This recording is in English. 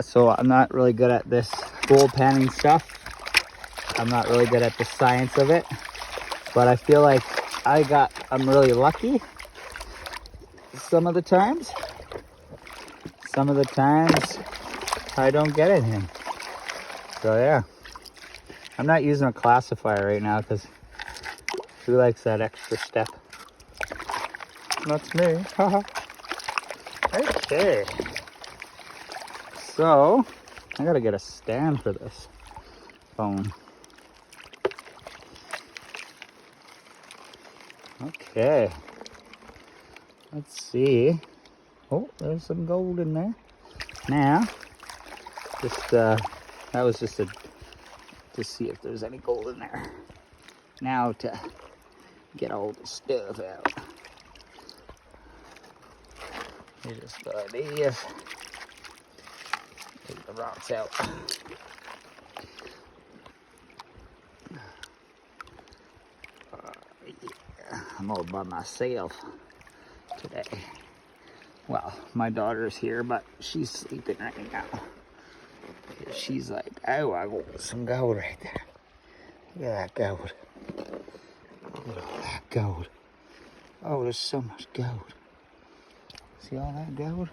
So I'm not really good at this gold panning stuff. I'm not really good at the science of it, but I feel like I'm really lucky some of the times. Some of the times I don't get it in. So yeah, I'm not using a classifier right now because who likes that extra step? That's me. Okay. So I gotta get a stand for this phone. Okay. Let's see. Oh, there's some gold in there. Now, just that was just to see if there's any gold in there. Now to get all the stuff out. You just got these. Take the rocks out. Yeah, I'm all by myself today. Well, my daughter's here, but she's sleeping right now. She's like, oh, I got some gold right there. Look at that gold. Look at all that gold. Oh, there's so much gold. See all that gold?